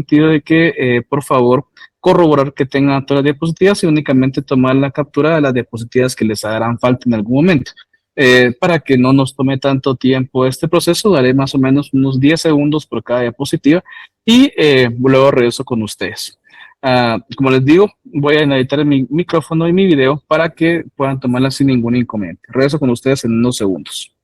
sentido de que, por favor, corroborar que tengan todas las diapositivas y únicamente tomar la captura de las diapositivas que les harán falta en algún momento. Para que no nos tome tanto tiempo este proceso, daré más o menos unos 10 segundos por cada diapositiva y luego regreso con ustedes. Como les digo, voy a editar mi micrófono y mi video para que puedan tomarla sin ningún inconveniente. Regreso con ustedes en unos segundos.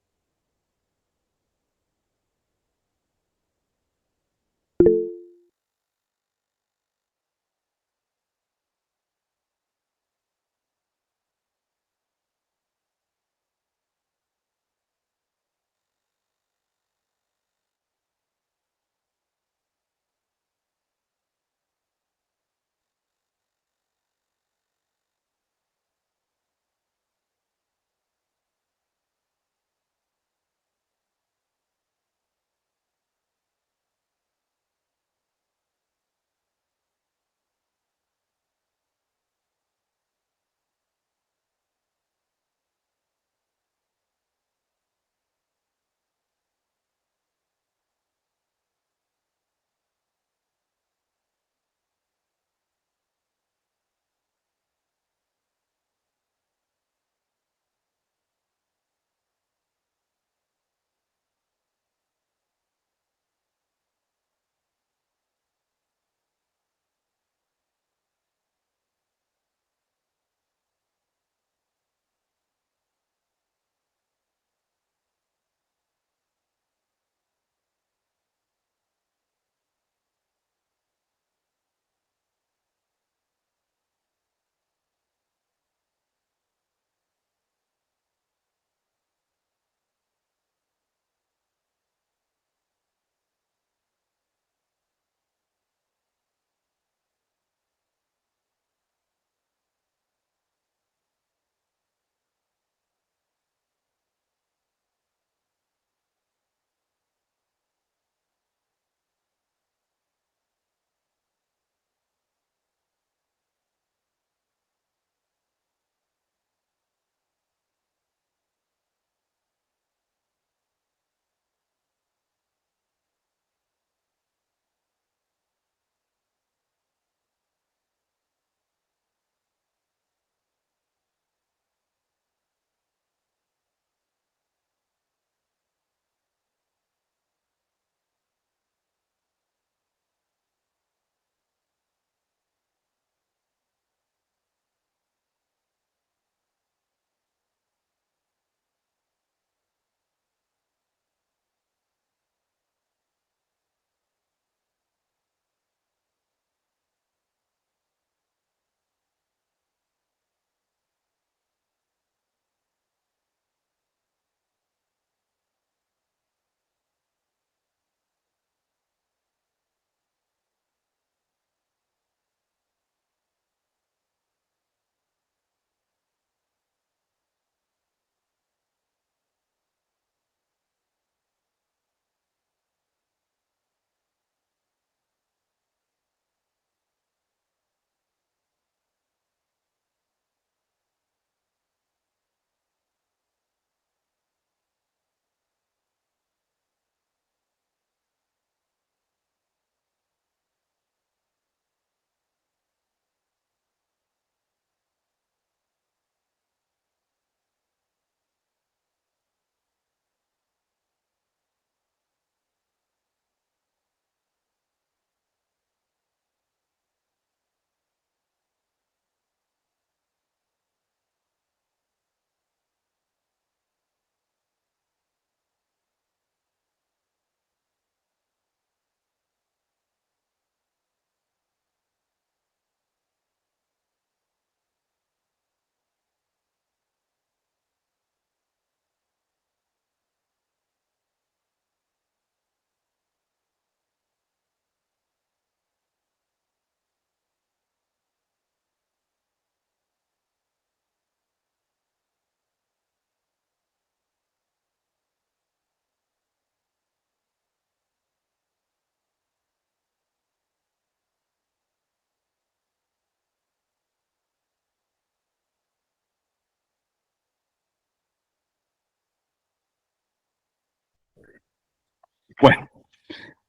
Bueno.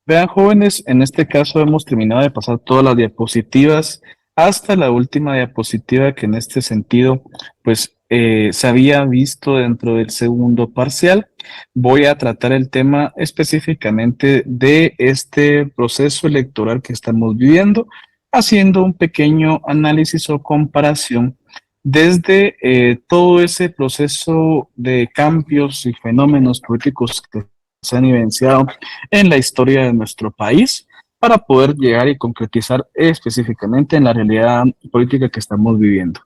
Vean, jóvenes, en este caso hemos terminado de pasar todas las diapositivas hasta la última diapositiva que en este sentido, pues, se había visto dentro del segundo parcial. Voy a tratar el tema específicamente de este proceso electoral que estamos viviendo, haciendo un pequeño análisis o comparación desde todo ese proceso de cambios y fenómenos políticos que se han evidenciado en la historia de nuestro país para poder llegar y concretizar específicamente en la realidad política que estamos viviendo.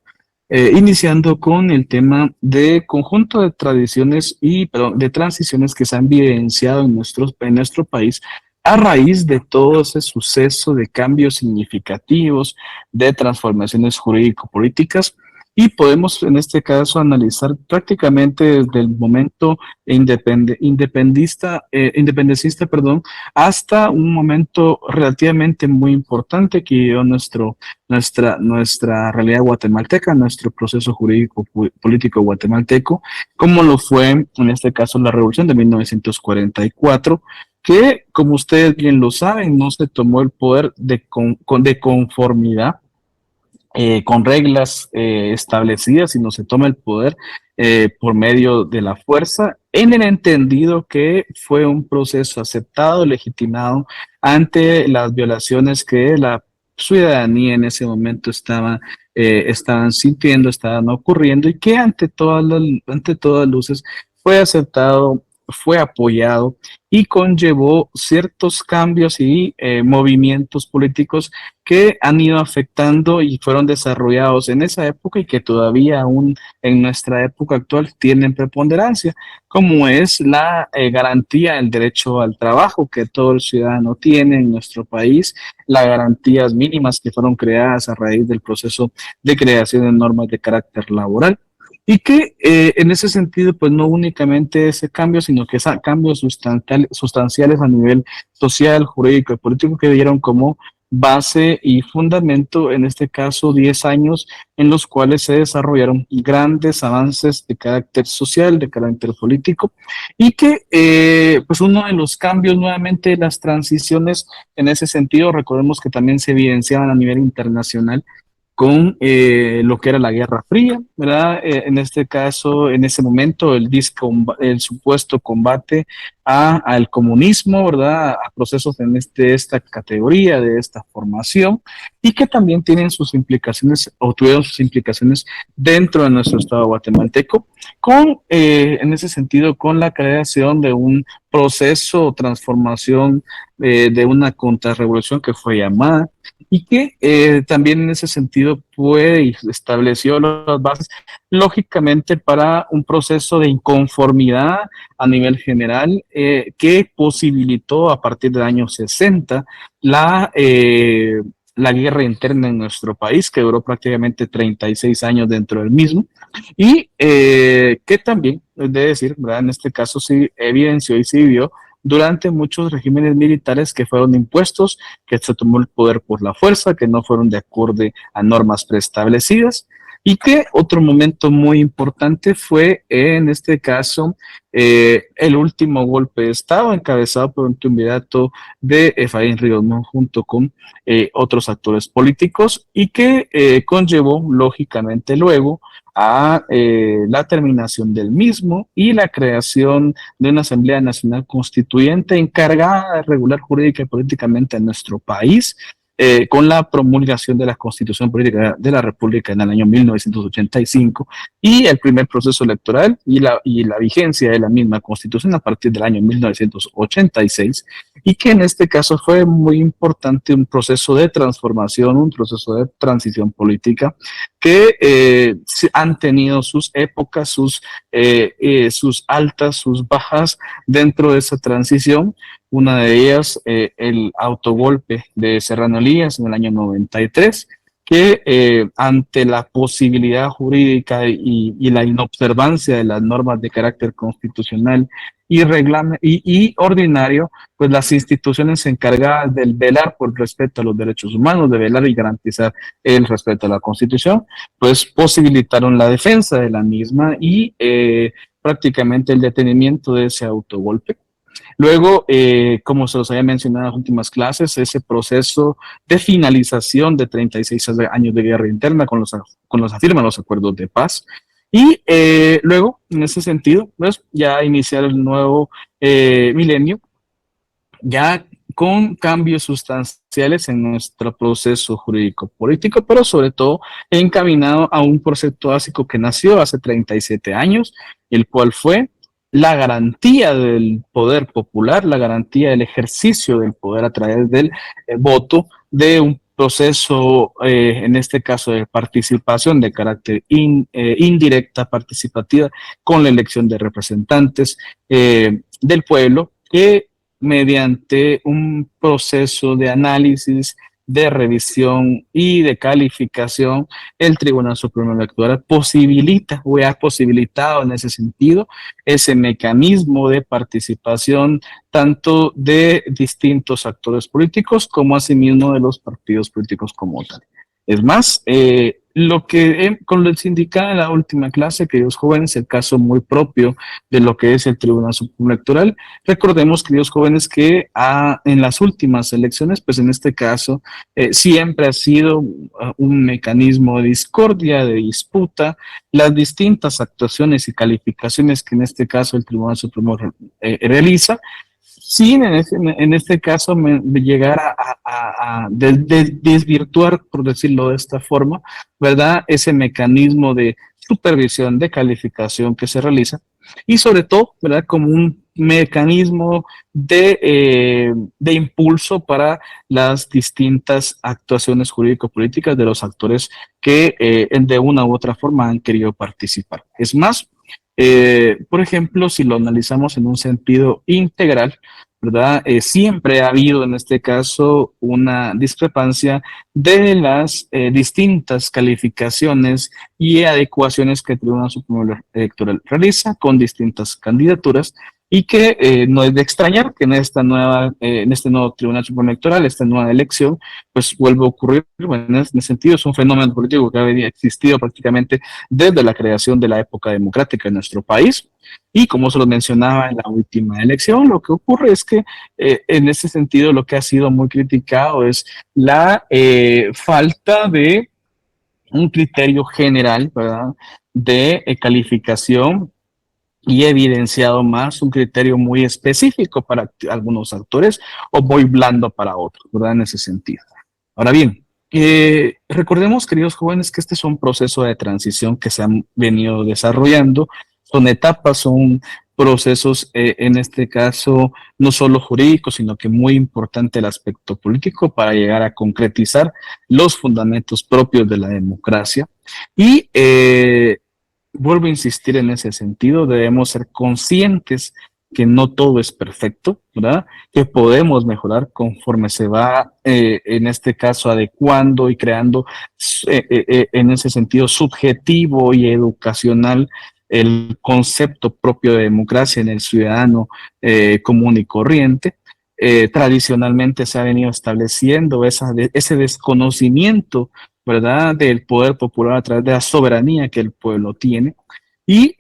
Iniciando con el tema de conjunto de tradiciones y perdón, de transiciones que se han vivenciado en nuestro país a raíz de todo ese suceso de cambios significativos, de transformaciones jurídico-políticas, y podemos en este caso analizar prácticamente desde el momento independentista, perdón, hasta un momento relativamente muy importante que vivió nuestra realidad guatemalteca, nuestro proceso jurídico político guatemalteco, como lo fue en este caso la Revolución de 1944, que como ustedes bien lo saben, no se tomó el poder de conformidad con reglas establecidas, sino se toma el poder por medio de la fuerza, en el entendido que fue un proceso aceptado, legitimado ante las violaciones que la ciudadanía en ese momento estaban sintiendo, estaban ocurriendo, y que ante todas luces fue aceptado, fue apoyado y conllevó ciertos cambios y movimientos políticos que han ido afectando y fueron desarrollados en esa época y que todavía aún en nuestra época actual tienen preponderancia, como es la garantía del derecho al trabajo que todo el ciudadano tiene en nuestro país, las garantías mínimas que fueron creadas a raíz del proceso de creación de normas de carácter laboral. Y que en ese sentido, pues no únicamente ese cambio, sino que cambios sustanciales a nivel social, jurídico y político que dieron como base y fundamento, en este caso, 10 años en los cuales se desarrollaron grandes avances de carácter social, de carácter político, y que, pues, uno de los cambios, nuevamente, las transiciones en ese sentido, recordemos que también se evidenciaban a nivel internacional con lo que era la Guerra Fría, ¿verdad? En este caso, en ese momento, el supuesto combate al comunismo, ¿verdad? A procesos en esta categoría, de esta formación, y que también tienen sus implicaciones, o tuvieron sus implicaciones dentro de nuestro Estado guatemalteco, en ese sentido, con la creación de un proceso o transformación de una contrarrevolución que fue llamada, y que también en ese sentido puede y estableció las bases, lógicamente, para un proceso de inconformidad a nivel general que posibilitó a partir del año 60 la guerra interna en nuestro país, que duró prácticamente 36 años dentro del mismo, y que también, es de decir, ¿verdad? En este caso sí evidenció y sí vio durante muchos regímenes militares que fueron impuestos, que se tomó el poder por la fuerza, que no fueron de acuerdo a normas preestablecidas, y que otro momento muy importante fue, en este caso, el último golpe de Estado encabezado por un triunvirato de Efraín Ríos Montt junto con otros actores políticos, y que conllevó, lógicamente, luego a la terminación del mismo y la creación de una Asamblea Nacional Constituyente encargada de regular jurídica y políticamente a nuestro país, con la promulgación de la Constitución Política de la República en el año 1985 y el primer proceso electoral y la vigencia de la misma Constitución a partir del año 1986, y que en este caso fue muy importante un proceso de transformación, un proceso de transición política que han tenido sus épocas, sus altas, sus bajas dentro de esa transición. Una de ellas, el autogolpe de Serrano Elías en el año 93, que ante la posibilidad jurídica y la inobservancia de las normas de carácter constitucional y ordinario, pues las instituciones encargadas del velar por el respeto a los derechos humanos, de velar y garantizar el respeto a la Constitución, pues posibilitaron la defensa de la misma y prácticamente el detenimiento de ese autogolpe. Luego, como se los había mencionado en las últimas clases, ese proceso de finalización de 36 años de guerra interna con los afirman los acuerdos de paz. Y luego, en ese sentido, pues ya iniciar el nuevo milenio, ya con cambios sustanciales en nuestro proceso jurídico político, pero sobre todo encaminado a un proceso básico que nació hace 37 años, el cual fue la garantía del poder popular, la garantía del ejercicio del poder a través del voto de un proceso, en este caso de participación de carácter indirecta, participativa, con la elección de representantes del pueblo, que mediante un proceso de análisis, de revisión y de calificación, el Tribunal Supremo Electoral posibilita o ha posibilitado en ese sentido ese mecanismo de participación tanto de distintos actores políticos como asimismo de los partidos políticos como tal. Es más, lo que con les indicaba en la última clase, queridos jóvenes, el caso muy propio de lo que es el Tribunal Supremo Electoral. Recordemos, queridos jóvenes, que en las últimas elecciones, pues en este caso, siempre ha sido un mecanismo de discordia, de disputa, las distintas actuaciones y calificaciones que en este caso el Tribunal Supremo realiza, sin en este caso llegar a desvirtuar, por decirlo de esta forma, ¿verdad? Ese mecanismo de supervisión, de calificación que se realiza y sobre todo, ¿verdad? Como un mecanismo de impulso para las distintas actuaciones jurídico-políticas de los actores que de una u otra forma han querido participar. Es más, por ejemplo, si lo analizamos en un sentido integral, ¿verdad? Siempre ha habido en este caso una discrepancia de las distintas calificaciones y adecuaciones que el Tribunal Supremo Electoral realiza con distintas candidaturas y que no es de extrañar que en esta nueva, en este nuevo Tribunal Supremo Electoral, esta nueva elección, pues vuelve a ocurrir. Bueno, en ese sentido es un fenómeno político que había existido prácticamente desde la creación de la época democrática en nuestro país. Y como se lo mencionaba en la última elección, lo que ocurre es que en ese sentido lo que ha sido muy criticado es la falta de un criterio general, ¿verdad? De calificación y evidenciado más un criterio muy específico para algunos actores o muy blando para otros, ¿verdad? En ese sentido. Ahora bien, recordemos, queridos jóvenes, que este es un proceso de transición que se han venido desarrollando, son etapas, son procesos, en este caso, no solo jurídicos, sino que muy importante el aspecto político para llegar a concretizar los fundamentos propios de la democracia. Y vuelvo a insistir en ese sentido, debemos ser conscientes que no todo es perfecto, ¿verdad? Que podemos mejorar conforme se va, en este caso, adecuando y creando, en ese sentido, subjetivo y educacional el concepto propio de democracia en el ciudadano común y corriente. Tradicionalmente se ha venido estableciendo ese desconocimiento, ¿verdad?, del poder popular a través de la soberanía que el pueblo tiene y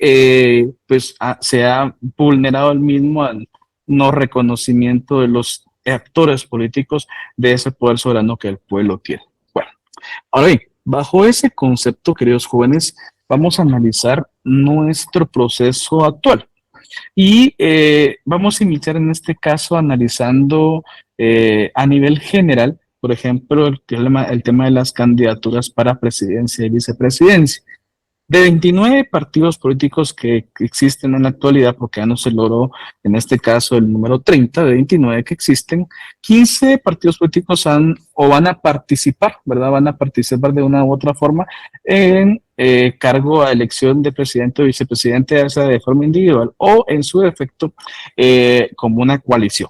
pues se ha vulnerado el mismo al no reconocimiento de los actores políticos de ese poder soberano que el pueblo tiene. Bueno, ahora bien, bajo ese concepto, queridos jóvenes, vamos a analizar nuestro proceso actual. Y vamos a iniciar en este caso analizando a nivel general, por ejemplo, el tema de las candidaturas para presidencia y vicepresidencia. De 29 partidos políticos que existen en la actualidad, porque ya no se logró en este caso el número 30 de 29 que existen, 15 partidos políticos han o van a participar, ¿verdad? Van a participar de una u otra forma en cargo a elección de presidente o vicepresidente, ya sea de forma individual o en su defecto como una coalición.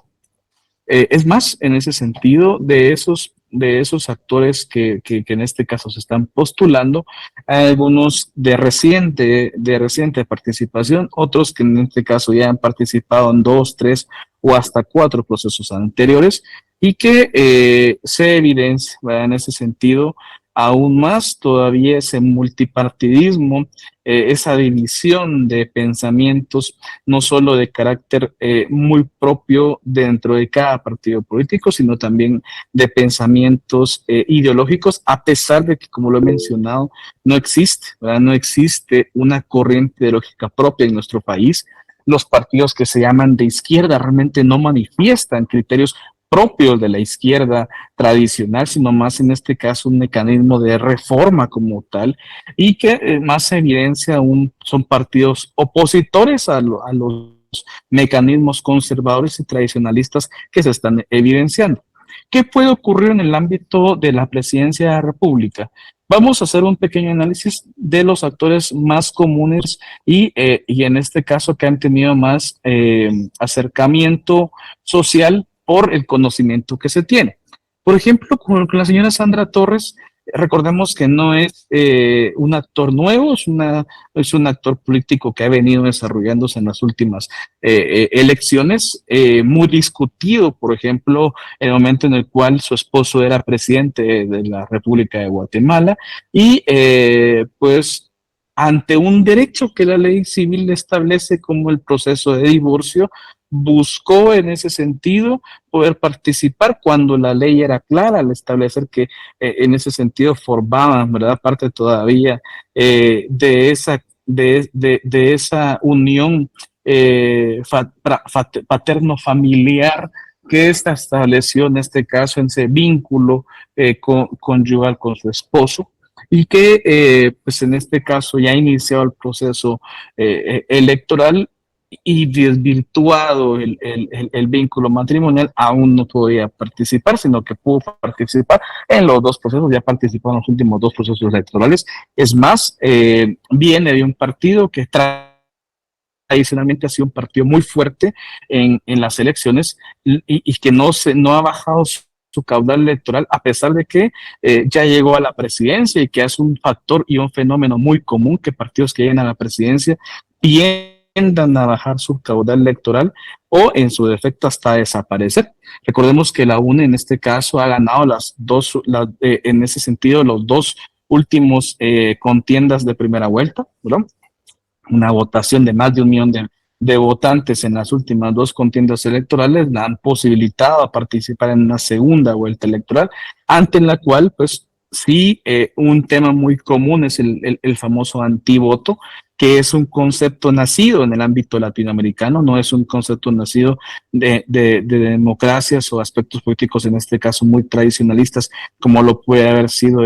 Es más, en ese sentido, de esos actores que en este caso se están postulando, hay algunos de reciente participación, otros que en este caso ya han participado en 2, 3 o hasta 4 procesos anteriores y que se evidencia, ¿verdad?, en ese sentido aún más todavía ese multipartidismo, esa división de pensamientos, no solo de carácter muy propio dentro de cada partido político, sino también de pensamientos ideológicos, a pesar de que, como lo he mencionado, no existe, ¿verdad? No existe una corriente ideológica propia en nuestro país. Los partidos que se llaman de izquierda realmente no manifiestan criterios propios de la izquierda tradicional, sino más en este caso un mecanismo de reforma como tal, y que más evidencia aún son partidos opositores a los mecanismos conservadores y tradicionalistas que se están evidenciando. ¿Qué puede ocurrir en el ámbito de la presidencia de la República? Vamos a hacer un pequeño análisis de los actores más comunes y en este caso que han tenido más acercamiento social por el conocimiento que se tiene. Por ejemplo, con la señora Sandra Torres, recordemos que no es un actor nuevo, es un actor político que ha venido desarrollándose en las últimas elecciones, muy discutido, por ejemplo, en el momento en el cual su esposo era presidente de la República de Guatemala y pues ante un derecho que la ley civil establece como el proceso de divorcio, buscó en ese sentido poder participar cuando la ley era clara al establecer que en ese sentido formaban, ¿verdad?, parte todavía de esa unión paterno-familiar que se estableció en este caso en ese vínculo conyugal con su esposo y que pues en este caso ya ha iniciado el proceso electoral y desvirtuado el vínculo matrimonial, aún no podía participar, sino que pudo participar en los dos procesos, ya participó en los últimos dos procesos electorales. Es más, viene de un partido que tradicionalmente ha sido un partido muy fuerte en las elecciones y que no ha bajado su caudal electoral, a pesar de que ya llegó a la presidencia y que es un factor y un fenómeno muy común que partidos que llegan a la presidencia tiendan a bajar su caudal electoral o en su defecto hasta desaparecer. Recordemos que la UNE en este caso ha ganado en ese sentido los dos últimos contiendas de primera vuelta, ¿verdad? Una votación de más de 1 millón de votantes en las últimas dos contiendas electorales la han posibilitado a participar en una segunda vuelta electoral, ante la cual, pues sí, un tema muy común es el famoso antivoto, que es un concepto nacido en el ámbito latinoamericano, no es un concepto nacido de democracias o aspectos políticos, en este caso muy tradicionalistas, como lo puede haber sido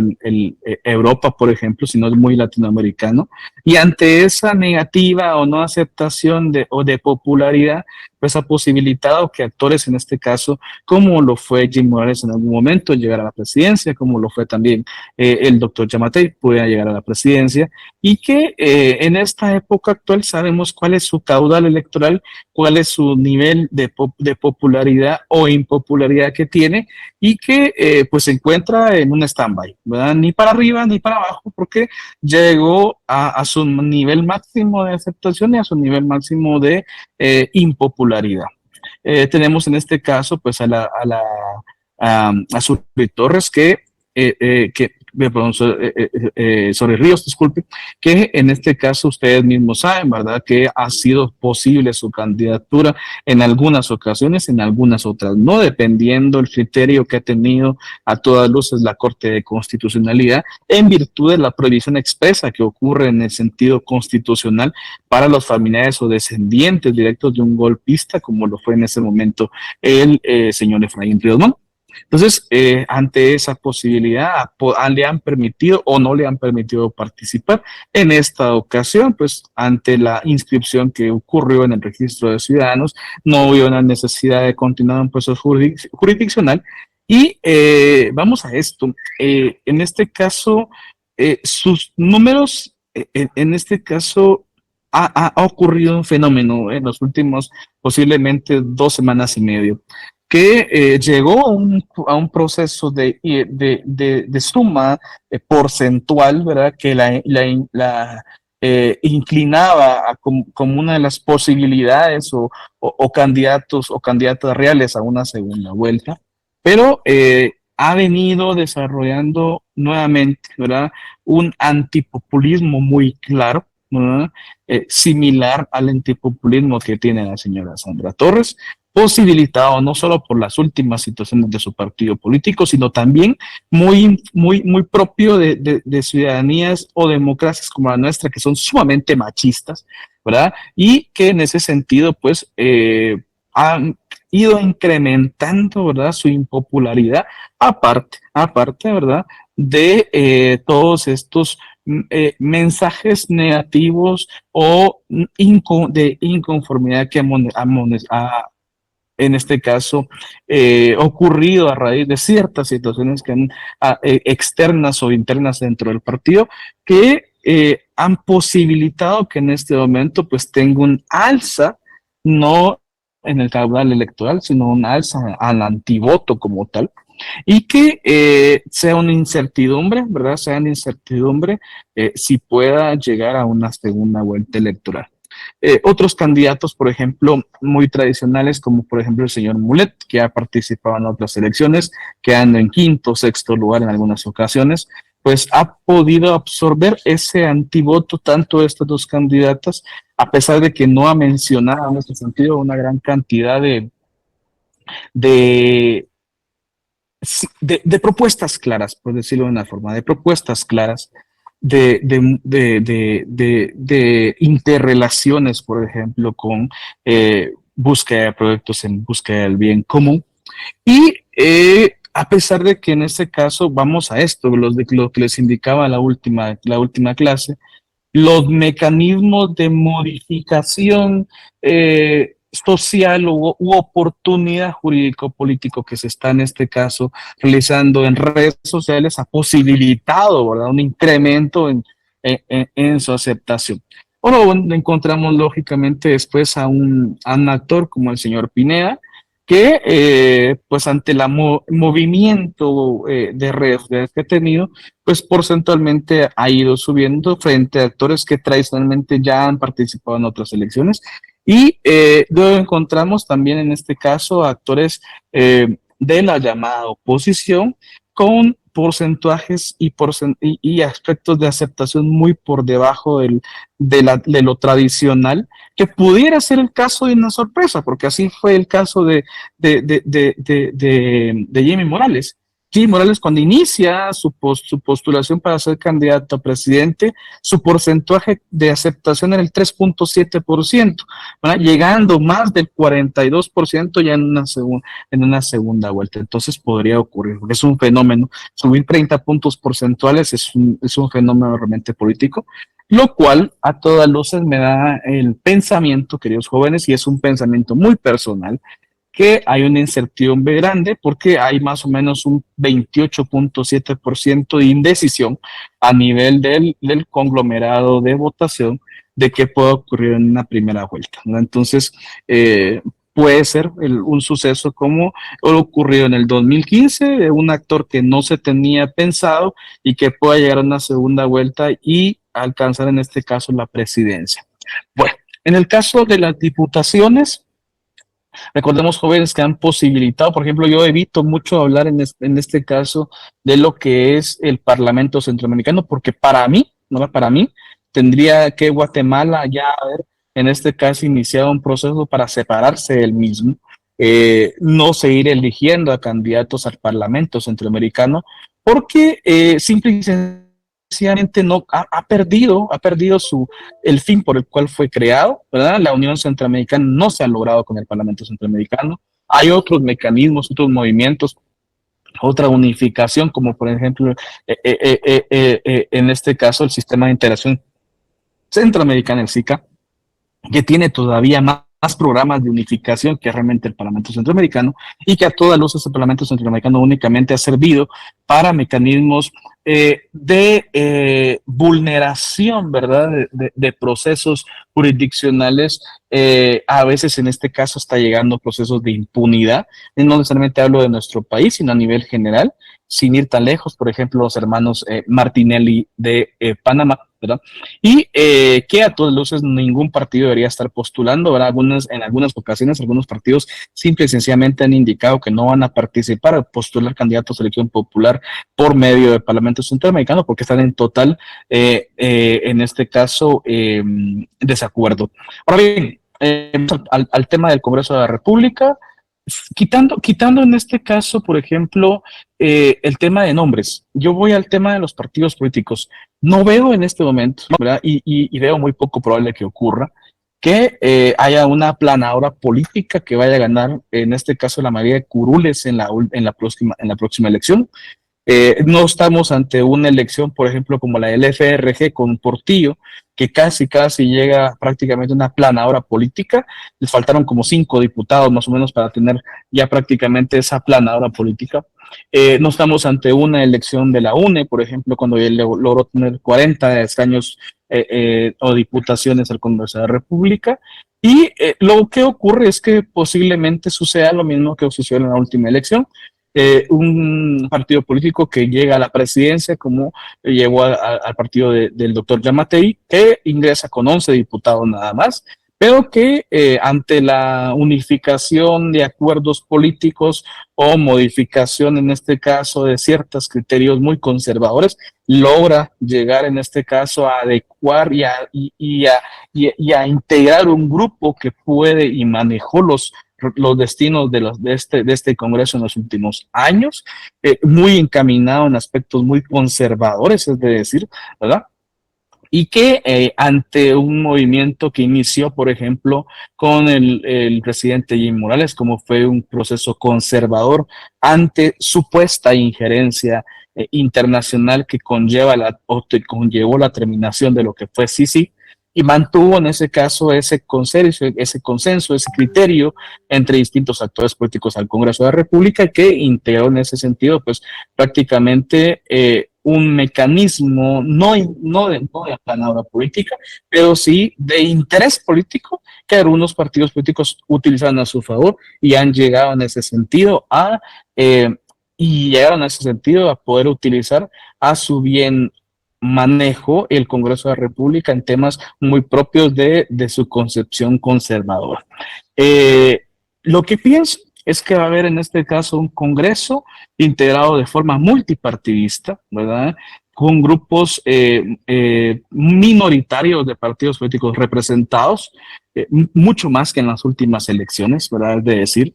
Europa, por ejemplo, sino es muy latinoamericano. Y ante esa negativa o no aceptación o de popularidad, pues ha posibilitado que actores, en este caso, como lo fue Jim Morales en algún momento, llegar a la presidencia, como lo fue también el doctor Yamatei, pudiera llegar a la presidencia, y que en esta época actual sabemos cuál es su caudal electoral, cuál es su nivel de popularidad o impopularidad que tiene, y que pues se encuentra en un stand-by, ¿verdad? Ni para arriba ni para abajo, porque llegó a su nivel máximo de aceptación y a su nivel máximo de impopularidad. Tenemos en este caso pues a Suri Torres perdón, Suri Ríos, disculpe, que en este caso ustedes mismos saben, ¿verdad?, que ha sido posible su candidatura en algunas ocasiones, en algunas otras no, dependiendo el criterio que ha tenido a todas luces la Corte de Constitucionalidad en virtud de la prohibición expresa que ocurre en el sentido constitucional para los familiares o descendientes directos de un golpista, como lo fue en ese momento el señor Efraín Ríos Montt. Entonces, ante esa posibilidad, le han permitido o no le han permitido participar. En esta ocasión, pues, ante la inscripción que ocurrió en el registro de ciudadanos, no hubo una necesidad de continuar un proceso jurisdiccional. Y vamos a esto. En este caso, sus números, en este caso, ha ocurrido un fenómeno en los últimos posiblemente 2 semanas y medio que llegó a un proceso de suma porcentual, ¿verdad?, que inclinaba como una de las posibilidades o candidatos o candidatas reales a una segunda vuelta, pero ha venido desarrollando nuevamente, ¿verdad? Un antipopulismo muy claro, ¿verdad? Similar al antipopulismo que tiene la señora Sandra Torres, posibilitado no solo por las últimas situaciones de su partido político, sino también muy propio de ciudadanías o democracias como la nuestra, que son sumamente machistas, ¿verdad? Y que en ese sentido, pues, han ido incrementando, ¿verdad? Su impopularidad, aparte, ¿verdad? De todos estos mensajes negativos o de inconformidad que en este caso, ocurrido a raíz de ciertas situaciones que externas o internas dentro del partido, que han posibilitado que en este momento pues tenga un alza, no en el caudal electoral, sino un alza al antivoto como tal, y que sea una incertidumbre, ¿verdad? Sea una incertidumbre si pueda llegar a una segunda vuelta electoral. Otros candidatos, por ejemplo, muy tradicionales, como por ejemplo el señor Mulet, que ha participado en otras elecciones, quedando en quinto, sexto lugar en algunas ocasiones, pues ha podido absorber ese antivoto tanto de estos dos candidatos, a pesar de que no ha mencionado en este sentido una gran cantidad de, de propuestas claras, por decirlo de una forma, de propuestas claras de interrelaciones, por ejemplo, con búsqueda de proyectos en búsqueda del bien común. Y a pesar de que en este caso vamos a esto, lo que les indicaba la última clase, los mecanismos de modificación social u oportunidad jurídico-político que se está en este caso realizando en redes sociales ha posibilitado, ¿verdad?, un incremento en su aceptación. Bueno, encontramos lógicamente después a un actor como el señor Pineda, que pues ante el movimiento de redes sociales que ha tenido, pues porcentualmente ha ido subiendo frente a actores que tradicionalmente ya han participado en otras elecciones. Y luego encontramos también en este caso actores de la llamada oposición con porcentajes y aspectos de aceptación muy por debajo de lo tradicional, que pudiera ser el caso de una sorpresa, porque así fue el caso de Jimmy Morales. Jimmy Morales, cuando inicia su postulación para ser candidato a presidente, su porcentaje de aceptación era el 3.7%, llegando más del 42% ya en una segunda vuelta. Entonces podría ocurrir, porque es un fenómeno. Subir 30 puntos porcentuales es un fenómeno realmente político, lo cual a todas luces me da el pensamiento, queridos jóvenes, y es un pensamiento muy personal, que hay una incertidumbre grande porque hay más o menos un 28.7% de indecisión a nivel del conglomerado de votación de qué puede ocurrir en una primera vuelta, ¿no? Entonces, puede ser un suceso como ocurrió en el 2015, de un actor que no se tenía pensado y que pueda llegar a una segunda vuelta y alcanzar en este caso la presidencia. Bueno, en el caso de las diputaciones, recordemos, jóvenes, que han posibilitado, por ejemplo, yo evito mucho hablar en este caso de lo que es el Parlamento Centroamericano, porque para mí, no para mí, tendría que Guatemala ya haber, en este caso, iniciado un proceso para separarse del mismo, no seguir eligiendo a candidatos al Parlamento Centroamericano, porque simple y sencillamente no ha perdido el fin por el cual fue creado, ¿verdad? La Unión Centroamericana no se ha logrado con el Parlamento Centroamericano. Hay otros mecanismos, otros movimientos, otra unificación, como por ejemplo, en este caso, el Sistema de Integración Centroamericana, el SICA, que tiene todavía más programas de unificación que realmente el Parlamento Centroamericano, y que a todas luces el Parlamento Centroamericano únicamente ha servido para mecanismos de vulneración, ¿verdad?, de procesos jurisdiccionales, a veces en este caso está llegando procesos de impunidad, no necesariamente hablo de nuestro país, sino a nivel general, sin ir tan lejos, por ejemplo, los hermanos Martinelli de Panamá, ¿verdad? Y que a todas luces ningún partido debería estar postulando, ¿verdad? En algunas ocasiones, algunos partidos simple y sencillamente han indicado que no van a participar a postular candidatos a elección popular por medio del Parlamento Centroamericano porque están en total, en este caso, desacuerdo. Ahora bien, al tema del Congreso de la República, quitando en este caso, por ejemplo, el tema de nombres. Yo voy al tema de los partidos políticos. No veo en este momento, ¿verdad? Y veo muy poco probable que ocurra que haya una planadora política que vaya a ganar, en este caso, la mayoría de curules en la próxima elección. No estamos ante una elección, por ejemplo, como la del FRG con Portillo, que casi llega prácticamente a una planadora política. Les faltaron como 5 diputados más o menos para tener ya prácticamente esa planadora política. No estamos ante una elección de la UNE, por ejemplo, cuando él logró tener 40 escaños o diputaciones al Congreso de la República. Y lo que ocurre es que posiblemente suceda lo mismo que sucedió en la última elección. Un partido político que llega a la presidencia, como llegó al partido del doctor Yamatei, que ingresa con 11 diputados nada más, pero que ante la unificación de acuerdos políticos o modificación, en este caso, de ciertos criterios muy conservadores, logra llegar, en este caso, a adecuar y a integrar un grupo que puede y manejó los destinos de este Congreso en los últimos años, muy encaminado en aspectos muy conservadores, es decir, ¿verdad? Y que ante un movimiento que inició, por ejemplo, con el presidente Jimmy Morales, como fue un proceso conservador ante supuesta injerencia internacional que conllevó la terminación de lo que fue Sisi, y mantuvo en ese caso ese consenso, ese criterio entre distintos actores políticos al Congreso de la República, que integró en ese sentido, pues prácticamente un mecanismo no de aplanadora política, pero sí de interés político que algunos partidos políticos utilizan a su favor y han llegado en ese sentido y llegaron en ese sentido a poder utilizar a su bien manejo el Congreso de la República en temas muy propios de su concepción conservadora. Lo que pienso es que va a haber en este caso un Congreso integrado de forma multipartidista, ¿verdad? Con grupos minoritarios de partidos políticos representados, mucho más que en las últimas elecciones, ¿verdad? Es de decir,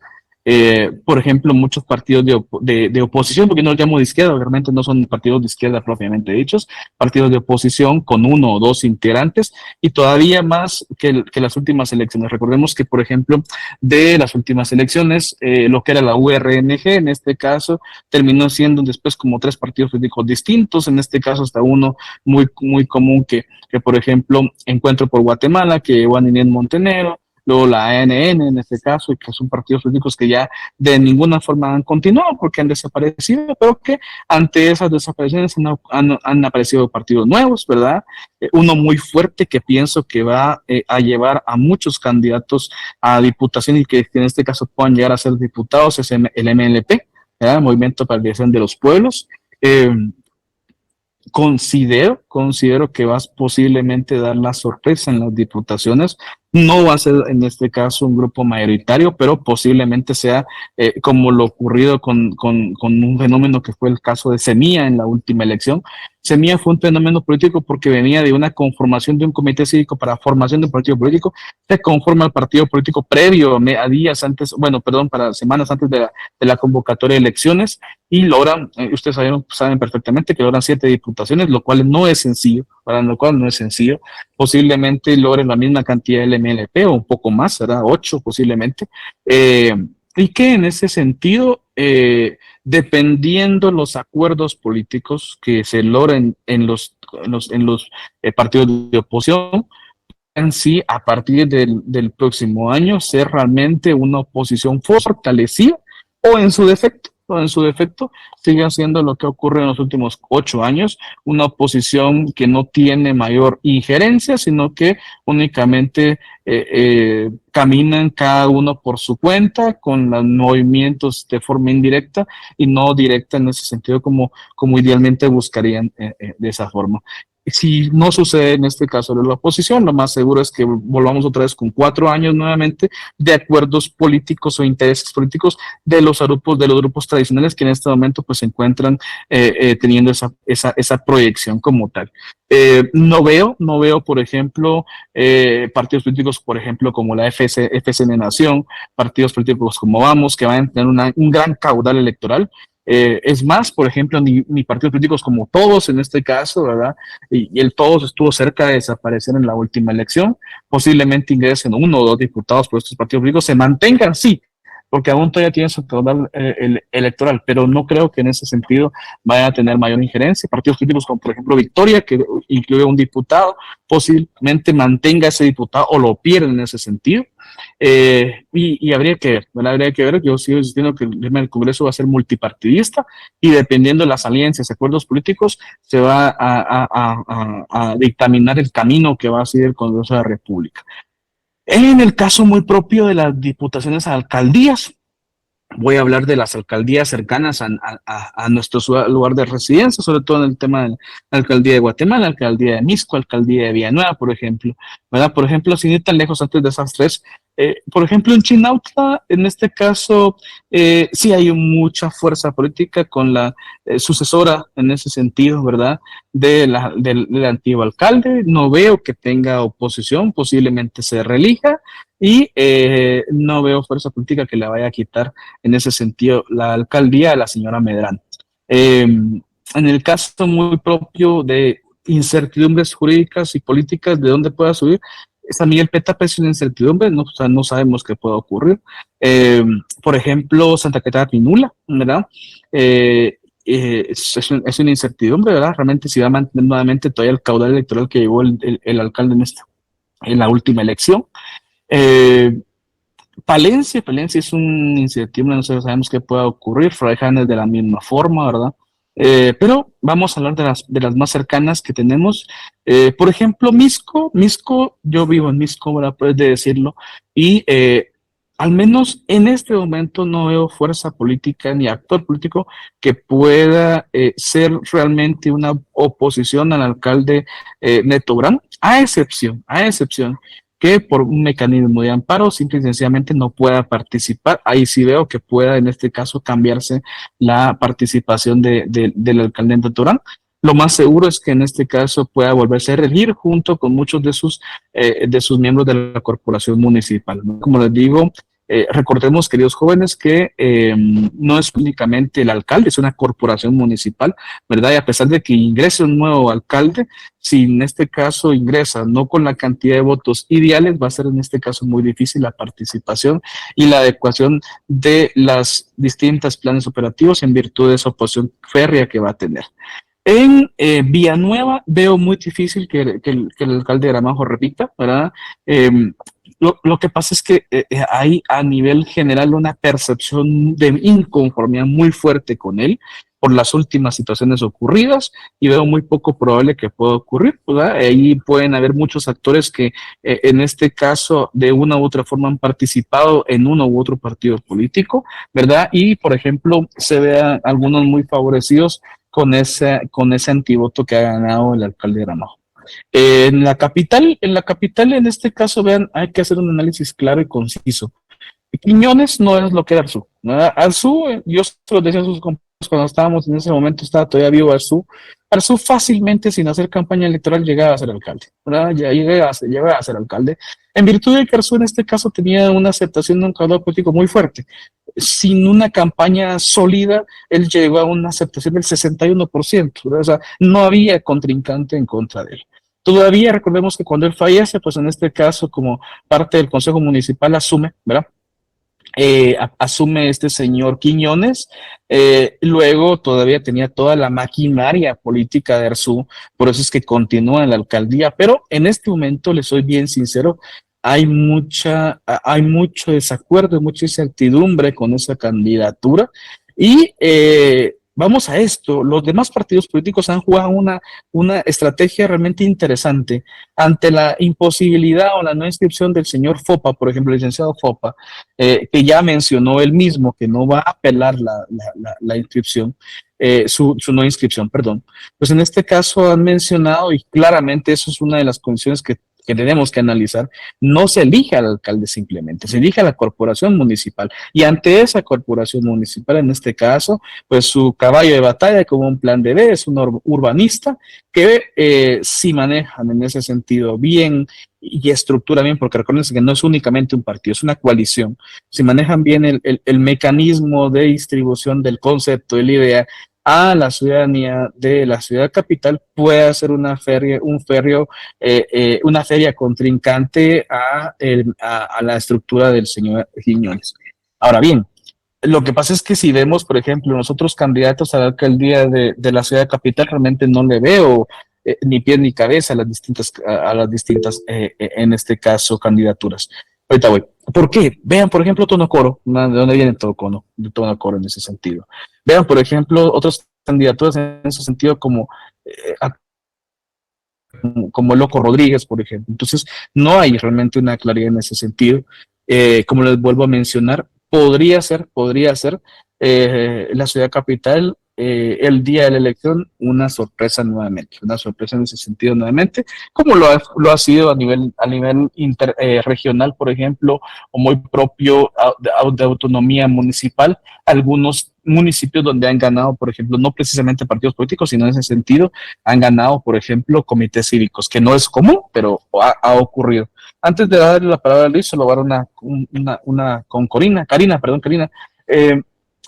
por ejemplo, muchos partidos de oposición, porque no los llamo de izquierda, realmente no son partidos de izquierda propiamente dichos, partidos de oposición con 1 o 2 integrantes, y todavía más que las últimas elecciones. Recordemos que, por ejemplo, de las últimas elecciones, lo que era la URNG, en este caso, terminó siendo después como 3 partidos políticos distintos, en este caso hasta uno muy común que por ejemplo, Encuentro por Guatemala, que llevó a Ninel Montenegro, luego la ANN en este caso, y que son partidos políticos que ya de ninguna forma han continuado porque han desaparecido, pero que ante esas desapariciones han aparecido partidos nuevos, ¿verdad? Uno muy fuerte que pienso que va a llevar a muchos candidatos a diputación y que en este caso puedan llegar a ser diputados es el MLP, ¿verdad? Movimiento para la Liberación de los Pueblos. Considero que vas posiblemente dar la sorpresa en las diputaciones. No va a ser en este caso un grupo mayoritario, pero posiblemente sea como lo ocurrido con un fenómeno que fue el caso de Semilla en la última elección. Semilla fue un fenómeno político porque venía de una conformación de un comité cívico para formación de un partido político. Se conforma el partido político previo a días antes, para semanas antes de la convocatoria de elecciones, y logran, ustedes saben perfectamente que logran 7 diputaciones, lo cual no es sencillo, posiblemente logren la misma cantidad del MLP o un poco más, será 8 posiblemente, y que en ese sentido, dependiendo los acuerdos políticos que se logren en los partidos de oposición, en sí, a partir del próximo año, ser realmente una oposición fortalecida o en su defecto, o en su defecto, sigue haciendo lo que ocurre en los últimos 8 años, una oposición que no tiene mayor injerencia, sino que únicamente caminan cada uno por su cuenta, con los movimientos de forma indirecta y no directa en ese sentido como idealmente buscarían de esa forma. Si no sucede en este caso de la oposición, lo más seguro es que volvamos otra vez con 4 años nuevamente de acuerdos políticos o intereses políticos de los grupos tradicionales que en este momento pues se encuentran teniendo esa proyección como tal. No veo, por ejemplo, partidos políticos, por ejemplo, como la FCN Nación, partidos políticos como Vamos, que van a tener un gran caudal electoral. Es más, por ejemplo, ni partidos políticos como Todos en este caso, ¿verdad? Y el Todos estuvo cerca de desaparecer en la última elección. Posiblemente ingresen 1 o 2 diputados por estos partidos políticos, se mantengan, sí, porque aún todavía tienen su caudal electoral, pero no creo que en ese sentido vayan a tener mayor injerencia. Partidos políticos como, por ejemplo, Victoria, que incluye un diputado, posiblemente mantenga ese diputado o lo pierda en ese sentido. Y habría que ver, ¿verdad? Habría que ver. Yo sigo insistiendo que el Congreso va a ser multipartidista y dependiendo de las alianzas y acuerdos políticos, se va a dictaminar el camino que va a seguir el Congreso de la República. En el caso muy propio de las diputaciones a alcaldías, voy a hablar de las alcaldías cercanas a nuestro lugar de residencia, sobre todo en el tema de la alcaldía de Guatemala, alcaldía de Misco, alcaldía de Villanueva, por ejemplo, ¿verdad? Por ejemplo, sin ir tan lejos antes de esas tres, por ejemplo, en Chinautla, en este caso, sí hay mucha fuerza política con la sucesora en ese sentido, ¿verdad? Del antiguo alcalde. No veo que tenga oposición, posiblemente se reelija y no veo fuerza política que le vaya a quitar en ese sentido la alcaldía a la señora Medrano. En el caso muy propio de incertidumbres jurídicas y políticas, ¿de dónde pueda subir? San Miguel Petapa es una incertidumbre, no, o sea, no sabemos qué puede ocurrir. Por ejemplo, Santa Catarina Pinula, ¿verdad? Es una incertidumbre, ¿verdad? Realmente si va a mantener nuevamente todavía el caudal electoral que llevó el alcalde en la última elección. Palencia es un incertidumbre, no sabemos qué pueda ocurrir. Fraijanes de la misma forma, ¿verdad? Pero vamos a hablar de las más cercanas que tenemos. Por ejemplo, Misco, yo vivo en Misco, ¿verdad? Puedes decirlo, y al menos en este momento no veo fuerza política ni actor político que pueda ser realmente una oposición al alcalde Neto Brand, a excepción que por un mecanismo de amparo simple y sencillamente no pueda participar. Ahí sí veo que pueda en este caso cambiarse la participación del alcalde de Turán. Lo más seguro es que en este caso pueda volverse a reelegir junto con muchos de sus miembros de la corporación municipal, ¿no? Como les digo, recordemos, queridos jóvenes, que no es únicamente el alcalde, es una corporación municipal, ¿verdad? Y a pesar de que ingrese un nuevo alcalde, si en este caso ingresa no con la cantidad de votos ideales, va a ser en este caso muy difícil la participación y la adecuación de las distintas planes operativos en virtud de esa oposición férrea que va a tener. En Villanueva veo muy difícil que el alcalde de Gramajo repita, ¿verdad? Lo que pasa es que hay a nivel general una percepción de inconformidad muy fuerte con él por las últimas situaciones ocurridas y veo muy poco probable que pueda ocurrir, ¿verdad? Ahí pueden haber muchos actores que en este caso de una u otra forma han participado en uno u otro partido político, ¿verdad? Y por ejemplo se vean algunos muy favorecidos con ese antivoto que ha ganado el alcalde de Gramajo. En la capital, en este caso, vean, hay que hacer un análisis claro y conciso. Quiñones no es lo que era Arzú, ¿no? Arzú, yo se lo decía a sus compañeros cuando estábamos en ese momento, estaba todavía vivo Arzú. Arzú fácilmente, sin hacer campaña electoral, llegaba a ser alcalde, ¿verdad? Ya llegaba a ser alcalde, en virtud de que Arzú en este caso tenía una aceptación de un caudal político muy fuerte. Sin una campaña sólida, él llegó a una aceptación del 61%, ¿verdad? O sea, no había contrincante en contra de él. Todavía recordemos que cuando él fallece, pues en este caso, como parte del Consejo Municipal, asume, ¿verdad? Asume este señor Quiñones, luego todavía tenía toda la maquinaria política de Arzú, por eso es que continúa en la alcaldía, pero en este momento, le soy bien sincero, hay mucho desacuerdo, mucha incertidumbre con esa candidatura, Y vamos a esto, los demás partidos políticos han jugado una estrategia realmente interesante ante la imposibilidad o la no inscripción del señor Fopa, por ejemplo, el licenciado Fopa, que ya mencionó él mismo que no va a apelar la inscripción, su no inscripción, perdón. Pues en este caso han mencionado, y claramente eso es una de las condiciones que tenemos que analizar, no se elige al alcalde simplemente, se elige a la corporación municipal. Y ante esa corporación municipal, en este caso, pues su caballo de batalla como un plan de B es un urbanista que sí manejan en ese sentido bien y estructura bien, porque recuerden que no es únicamente un partido, es una coalición. Si manejan bien el mecanismo de distribución del concepto, de la idea, a la ciudadanía de la ciudad capital, puede hacer una feria contrincante a la estructura del señor Quiñones. Ahora bien, lo que pasa es que si vemos, por ejemplo, nosotros candidatos a la alcaldía de la ciudad capital, realmente no le veo ni pie ni cabeza a las distintas en este caso, candidaturas. Ahorita voy. ¿Por qué? Vean, por ejemplo, Tonocoro, ¿de dónde viene Tonocoro? De Tonocoro en ese sentido. Vean, por ejemplo, otras candidaturas en ese sentido eh, como Loco Rodríguez, por ejemplo. Entonces, no hay realmente una claridad en ese sentido. Como les vuelvo a mencionar, podría ser la ciudad capital el día de la elección una sorpresa nuevamente, una sorpresa en ese sentido nuevamente, como lo ha sido a nivel regional, por ejemplo, o muy propio de autonomía municipal, algunos municipios donde han ganado, por ejemplo, no precisamente partidos políticos, sino en ese sentido, han ganado, por ejemplo, comités cívicos, que no es común, pero ha ocurrido. Antes de darle la palabra a Luis, solo va a dar una con Karina, perdón, Karina. Eh,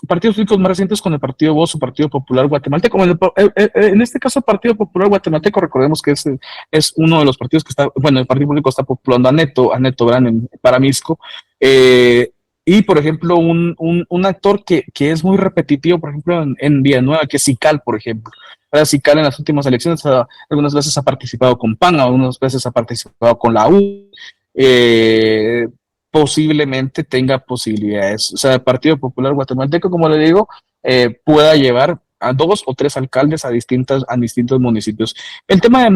Partidos políticos más recientes con el Partido Voz o Partido Popular Guatemalteco. En este caso, el Partido Popular Guatemalteco, recordemos que es uno de los partidos que está, bueno, el Partido Político está postulando a Neto Brand en Paramisco. Y, por ejemplo, un actor que es muy repetitivo, por ejemplo, en Villanueva, que es Sical, por ejemplo. Ahora, Sical en las últimas elecciones algunas veces ha participado con PAN, algunas veces ha participado con la U. Eh, Posiblemente tenga posibilidades. O sea, el Partido Popular Guatemalteco, como le digo, pueda llevar a 2 o 3 alcaldes a distintos municipios. El tema de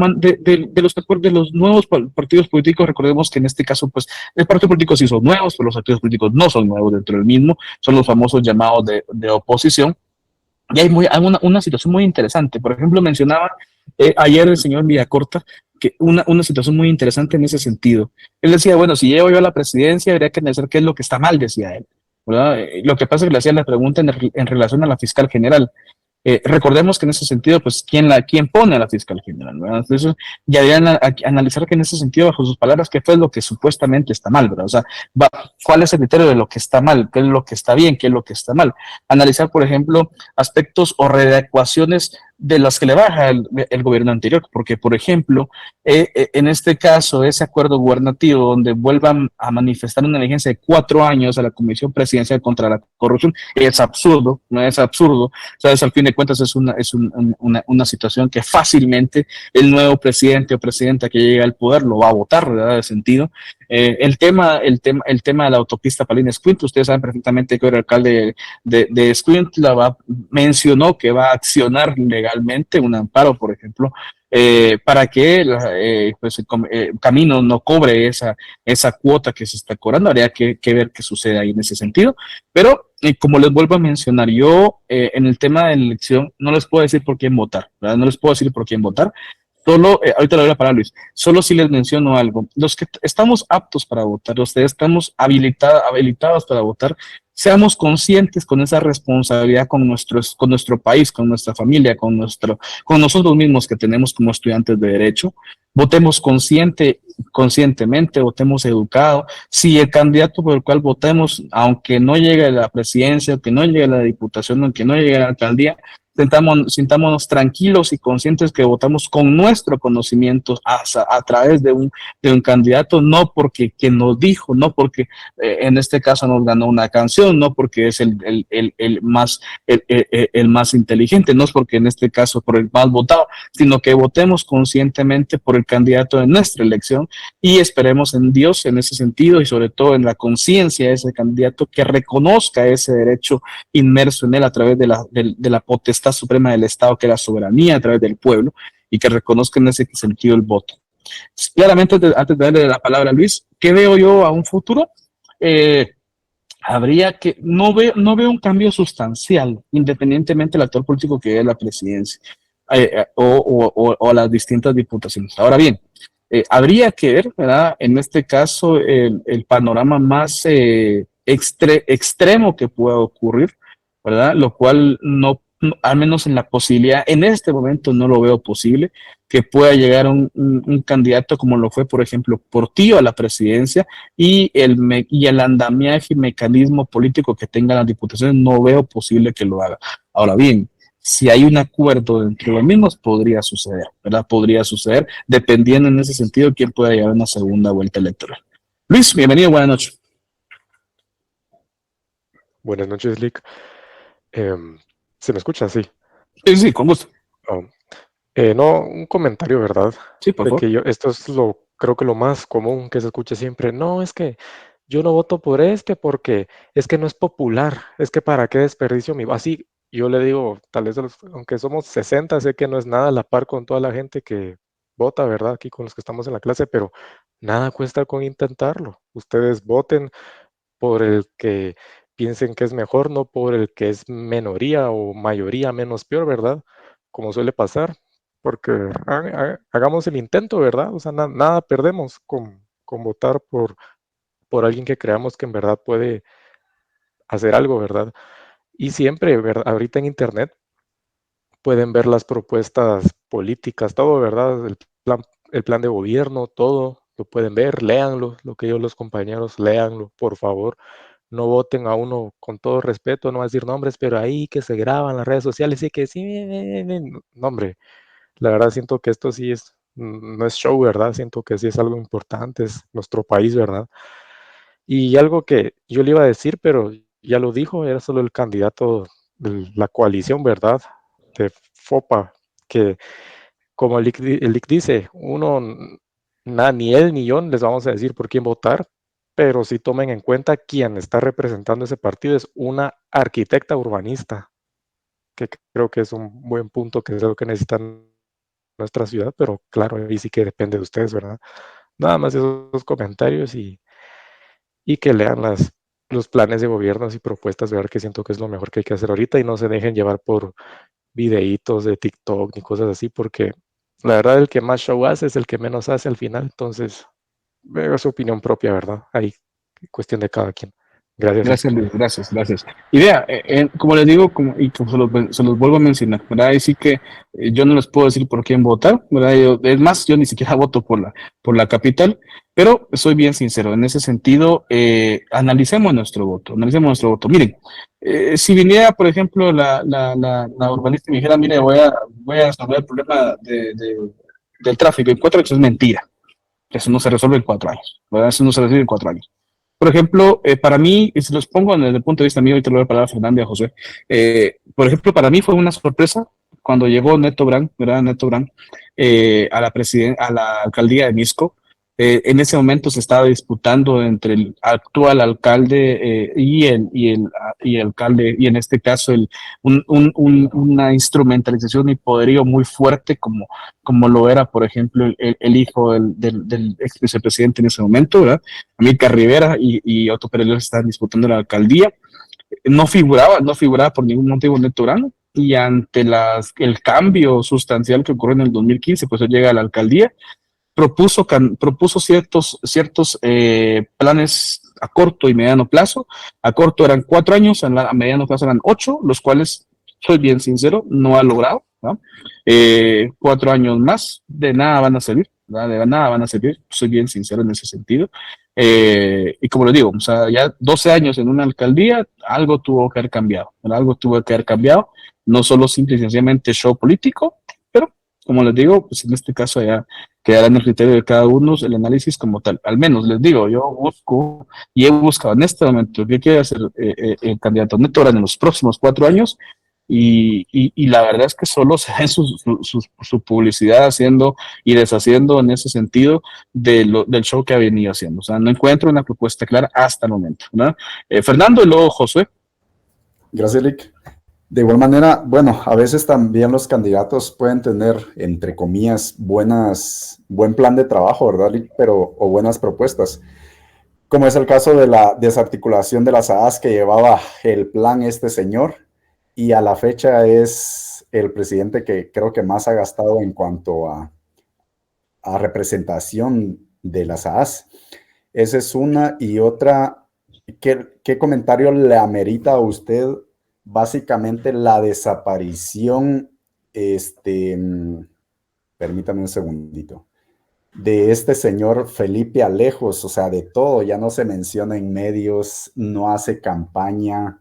los nuevos partidos políticos, recordemos que en este caso, pues, el partido político sí son nuevos, pero los partidos políticos no son nuevos dentro del mismo, son los famosos llamados de oposición. Y hay una situación muy interesante. Por ejemplo, mencionaba ayer el señor Villacorta que una situación muy interesante en ese sentido. Él decía, bueno, si llego yo a la presidencia, habría que analizar qué es lo que está mal, decía él. ¿Verdad? Lo que pasa es que le hacían la pregunta en relación a la fiscal general. Recordemos que en ese sentido, pues, ¿quién pone a la fiscal general? ¿Verdad? Entonces, ya deben analizar que en ese sentido, bajo sus palabras, qué fue lo que supuestamente está mal, ¿verdad? O sea, ¿cuál es el criterio de lo que está mal? ¿Qué es lo que está bien? ¿Qué es lo que está mal? Analizar, por ejemplo, aspectos o readecuaciones de las que le baja el gobierno anterior, porque, por ejemplo, en este caso, ese acuerdo gubernativo donde vuelvan a manifestar una vigencia de 4 años a la Comisión Presidencial contra la Corrupción, es absurdo, no es absurdo. ¿Sabes? Al fin de cuentas es una situación que fácilmente el nuevo presidente o presidenta que llegue al poder lo va a votar, ¿verdad? De sentido. El tema de la autopista Palina-Escuintla, ustedes saben perfectamente que el alcalde de Escuintla mencionó que va a accionar legalmente un amparo, por ejemplo, para que pues, el Camino no cobre esa cuota que se está cobrando. Habría que ver qué sucede ahí en ese sentido. Pero, como les vuelvo a mencionar, yo en el tema de la elección no les puedo decir por quién votar, ¿verdad? No les puedo decir por quién votar. Solo, ahorita le doy la palabra a Luis, solo si les menciono algo. Los que estamos aptos para votar, los que estamos habilitados para votar, seamos conscientes con esa responsabilidad con nuestro país, con nuestra familia, con nosotros mismos que tenemos como estudiantes de derecho. Votemos conscientemente, votemos educado. Si el candidato por el cual votemos, aunque no llegue a la presidencia, aunque no llegue a la diputación, aunque no llegue a la alcaldía, sintámonos tranquilos y conscientes que votamos con nuestro conocimiento a través de un candidato, no porque quien nos dijo, no porque en este caso nos ganó una canción, no porque es el más inteligente, no es porque en este caso por el más votado, sino que votemos conscientemente por el candidato de nuestra elección y esperemos en Dios en ese sentido y sobre todo en la conciencia de ese candidato que reconozca ese derecho inmerso en él a través de la potestad suprema del Estado, que es la soberanía a través del pueblo, y que reconozca en ese sentido el voto. Claramente, antes de darle la palabra a Luis, ¿qué veo yo a un futuro? Habría que, no veo un cambio sustancial, independientemente del actor político que es la presidencia o las distintas diputaciones. Ahora bien, habría que ver, ¿verdad? En este caso, el panorama más extremo que pueda ocurrir, ¿verdad? Lo cual al menos en la posibilidad, en este momento no lo veo posible, que pueda llegar un candidato como lo fue, por ejemplo, Portillo a la presidencia y el andamiaje y mecanismo político que tengan las diputaciones, no veo posible que lo haga. Ahora bien, si hay un acuerdo entre los mismos, podría suceder, ¿verdad? Podría suceder, dependiendo en ese sentido quién pueda llegar a una segunda vuelta electoral. Luis, bienvenido, buenas noches. Buenas noches, Lick. ¿Se me escucha? Sí. Sí, con gusto. Oh, no, un comentario, ¿verdad? Sí, por De favor. que esto es creo que lo más común que se escucha siempre. No, es que yo no voto por este porque es que no es popular. Es que para qué desperdicio mi. Así, yo le digo, tal vez aunque somos 60, sé que no es nada a la par con toda la gente que vota, ¿verdad? Aquí con los que estamos en la clase, pero nada cuesta con intentarlo. Ustedes voten por el que piensen que es mejor, no por el que es minoría o mayoría menos peor, ¿verdad? Como suele pasar, porque hagamos el intento, ¿verdad? O sea, nada perdemos con votar por alguien que creamos que en verdad puede hacer algo, ¿verdad? Y siempre, ¿verdad? Ahorita en Internet pueden ver las propuestas políticas, todo, ¿verdad? El plan de gobierno, todo, lo pueden ver, léanlo, lo que yo los compañeros, léanlo, por favor. No voten a uno con todo respeto, no voy a decir nombres, pero ahí que se graban las redes sociales y que sí, no, hombre, la verdad siento que esto sí no es show, ¿verdad? Siento que sí es algo importante, es nuestro país, ¿verdad? Y algo que yo le iba a decir, pero ya lo dijo, era solo el candidato de la coalición, ¿verdad? De FOPA, que como el IC dice, ni él ni yo les vamos a decir por quién votar, pero sí tomen en cuenta quién está representando ese partido es una arquitecta urbanista, que creo que es un buen punto, que es lo que necesitan nuestra ciudad, pero claro, ahí sí que depende de ustedes, ¿verdad? Nada más esos comentarios y que lean los planes de gobiernos y propuestas, ¿verdad? Que siento que es lo mejor que hay que hacer ahorita y no se dejen llevar por videitos de TikTok ni cosas así, porque la verdad el que más show hace es el que menos hace al final, entonces es su opinión propia, ¿verdad? Ahí, cuestión de cada quien. Gracias, Gracias, Lick. Luis, gracias, gracias. Y vea, como les digo, y como se los vuelvo a mencionar, ¿verdad? Y sí que yo no les puedo decir por quién votar, ¿verdad? Es más, yo ni siquiera voto por la capital, pero soy bien sincero, en ese sentido, analicemos nuestro voto, analicemos nuestro voto. Miren, si viniera, por ejemplo, la urbanista y me dijera, mire, voy a resolver el problema del tráfico en 4 años, es mentira. Eso no se resuelve en 4 años, ¿verdad? Eso no se resuelve en 4 años. Por ejemplo, para mí, y si los pongo desde el punto de vista mío, y te lo voy a palabra a Fernanda y a José, por ejemplo, para mí fue una sorpresa cuando llegó Neto Brand, ¿verdad? Neto Brand, a la alcaldía de Misco. En ese momento se estaba disputando entre el actual alcalde y alcalde, y en este caso una instrumentalización y poderío muy fuerte como lo era, por ejemplo, el hijo del ex vicepresidente en ese momento, ¿verdad? Amílcar Rivera y Otto Pérez estaban disputando la alcaldía. No figuraba por ningún motivo Neto Brand, y ante el cambio sustancial que ocurrió en el 2015, pues él llega a la alcaldía, propuso ciertos planes a corto y mediano plazo. A corto eran 4 años, a mediano plazo eran 8, los cuales, soy bien sincero, no ha logrado, ¿no? 4 años más, de nada van a servir, ¿verdad? De nada van a servir, soy bien sincero en ese sentido. Y como le digo, o sea, ya 12 años en una alcaldía, algo tuvo que haber cambiado, ¿verdad? Algo tuvo que haber cambiado, no solo simple y sencillamente show político, pero como les digo, pues en este caso ya quedará en el criterio de cada uno el análisis como tal. Al menos les digo, yo busco y he buscado en este momento qué quiere hacer el candidato Neto Brand en los próximos 4 años. y la verdad es que solo se ve su publicidad haciendo y deshaciendo en ese sentido del show que ha venido haciendo. O sea, no encuentro una propuesta clara hasta el momento, ¿no? Fernando y luego Josué. Gracias, Rick. De igual manera, bueno, a veces también los candidatos pueden tener, entre comillas, buen plan de trabajo, ¿verdad, Rick? O buenas propuestas, como es el caso de la desarticulación de las AAS que llevaba el plan este señor, y a la fecha es el presidente que creo que más ha gastado en cuanto a representación de las AAS. Esa es una. Y otra, ¿qué comentario le amerita a usted básicamente la desaparición, permítame un segundito, de este señor Felipe Alejos? O sea, de todo, ya no se menciona en medios, no hace campaña.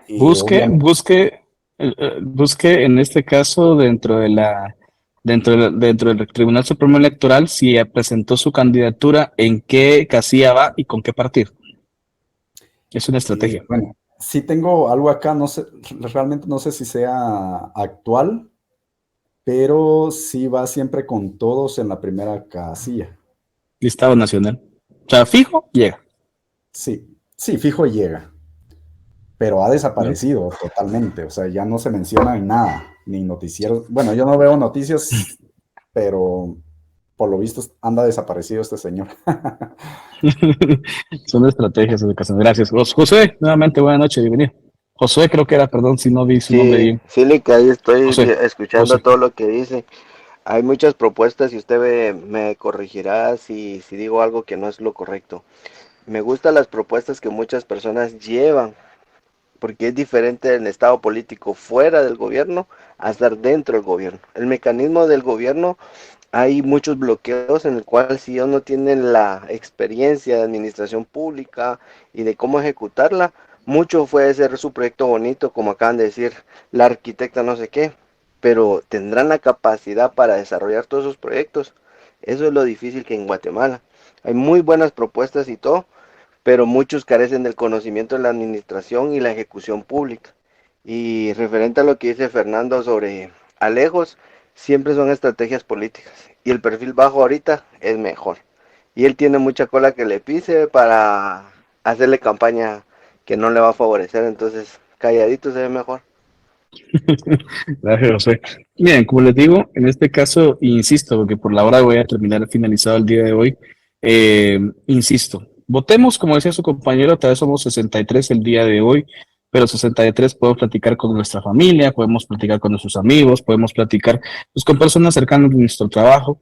Busque en este caso dentro del Tribunal Supremo Electoral si presentó su candidatura, en qué casilla va y con qué partido. Es una estrategia. Bueno, sí tengo algo acá, no sé, realmente no sé si sea actual, pero sí va siempre con todos en la primera casilla. Listado nacional. O sea, fijo, llega. Sí, fijo llega. Pero ha desaparecido totalmente, o sea, ya no se menciona en nada, ni noticieros. Bueno, yo no veo noticias, pero por lo visto anda desaparecido este señor. Son estrategias de educación. Gracias. José, nuevamente buenas noches, bienvenido. Josué creo que era, perdón si no vi su nombre bien. Sí, Lick, ahí estoy José, escuchando todo lo que dice. Hay muchas propuestas y usted me corregirá si digo algo que no es lo correcto. Me gustan las propuestas que muchas personas llevan, porque es diferente el estado político fuera del gobierno a estar dentro del gobierno. El mecanismo del gobierno, hay muchos bloqueos en el cual si ellos no tienen la experiencia de administración pública y de cómo ejecutarla, mucho puede ser su proyecto bonito, como acaban de decir, la arquitecta no sé qué, pero tendrán la capacidad para desarrollar todos esos proyectos. Eso es lo difícil que en Guatemala. Hay muy buenas propuestas y todo, pero muchos carecen del conocimiento de la administración y la ejecución pública. Y referente a lo que dice Fernando sobre Alejos, siempre son estrategias políticas. Y el perfil bajo ahorita es mejor. Y él tiene mucha cola que le pise para hacerle campaña que no le va a favorecer. Entonces, calladito se ve mejor. Gracias, José. Bien, como les digo, en este caso, insisto, porque por la hora voy a terminar finalizado el día de hoy. Insisto, votemos, como decía su compañero, tal vez somos 63 el día de hoy, pero 63 podemos platicar con nuestra familia, podemos platicar con nuestros amigos, podemos platicar pues, con personas cercanas de nuestro trabajo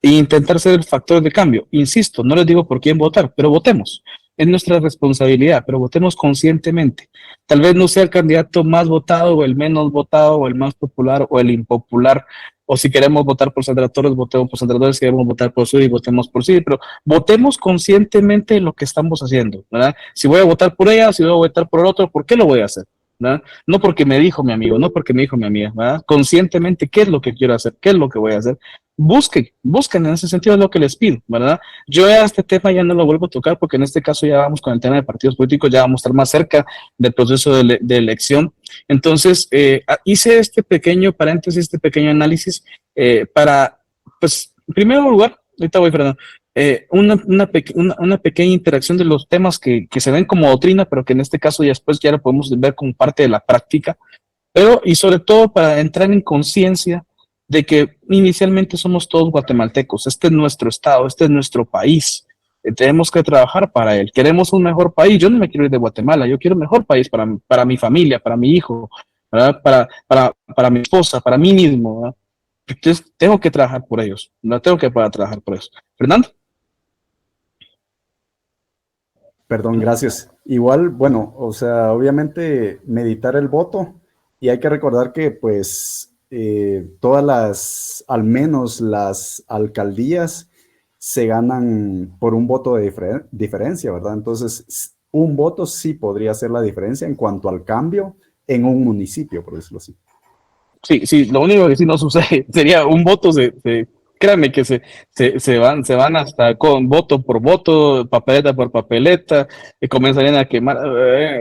e intentar ser el factor de cambio. Insisto, no les digo por quién votar, pero votemos. Es nuestra responsabilidad, pero votemos conscientemente. Tal vez no sea el candidato más votado o el menos votado o el más popular o el impopular. O si queremos votar por Sandra Torres, votemos por Sandra Torres. Si queremos votar por Suri, votemos por Suri. Pero votemos conscientemente lo que estamos haciendo, ¿verdad? Si voy a votar por ella, si voy a votar por el otro, ¿por qué lo voy a hacer? ¿Verdad? No porque me dijo mi amigo, no porque me dijo mi amiga, ¿verdad? Conscientemente, ¿qué es lo que quiero hacer? ¿Qué es lo que voy a hacer? Busquen en ese sentido es lo que les pido, ¿verdad? Yo a este tema ya no lo vuelvo a tocar porque en este caso ya vamos con el tema de partidos políticos, ya vamos a estar más cerca del proceso de elección. Entonces, hice este pequeño paréntesis, este pequeño análisis para, pues, en primer lugar, ahorita voy, Fernando, una pequeña interacción de los temas que se ven como doctrina, pero que en este caso ya después ya lo podemos ver como parte de la práctica, pero y sobre todo para entrar en conciencia de que inicialmente somos todos guatemaltecos, este es nuestro estado, este es nuestro país, tenemos que trabajar para él, queremos un mejor país, yo no me quiero ir de Guatemala, yo quiero un mejor país para mi familia, para mi hijo, ¿verdad? Para mi esposa, para mí mismo, ¿verdad? Entonces tengo que trabajar por ellos, no tengo que poder trabajar por eso. Fernando. Perdón, gracias. Igual, bueno, o sea, obviamente meditar el voto, y hay que recordar que pues al menos las alcaldías se ganan por un voto de diferencia, ¿verdad? Entonces, un voto sí podría hacer la diferencia en cuanto al cambio en un municipio, por decirlo así. Sí, lo único que sí no sucede sería un voto Créanme que se van hasta con voto por voto, papeleta por papeleta, y comenzarían a quemar.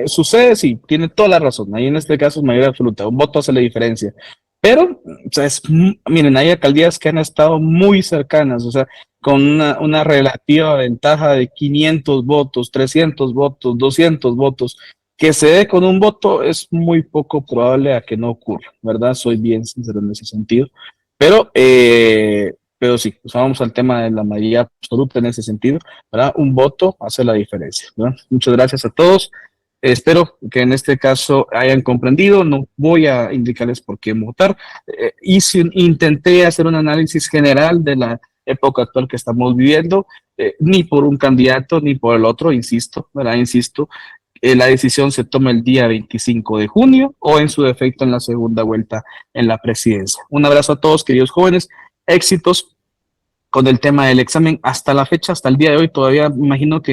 Sucede, sí, tiene toda la razón. Ahí en este caso es mayoría absoluta. Un voto hace la diferencia. Pero, o sea, miren, hay alcaldías que han estado muy cercanas, o sea, con una relativa ventaja de 500 votos, 300 votos, 200 votos. Que se dé con un voto es muy poco probable a que no ocurra, ¿verdad? Soy bien sincero en ese sentido. Pero sí, pues vamos al tema de la mayoría absoluta en ese sentido, ¿verdad? Un voto hace la diferencia, ¿verdad? Muchas gracias a todos. Espero que en este caso hayan comprendido, no voy a indicarles por qué votar. Intenté hacer un análisis general de la época actual que estamos viviendo, ni por un candidato ni por el otro, insisto, ¿verdad? Insisto, la decisión se toma el día 25 de junio o en su defecto en la segunda vuelta en la presidencia. Un abrazo a todos, queridos jóvenes, éxitos con el tema del examen. Hasta la fecha, hasta el día de hoy, todavía me imagino que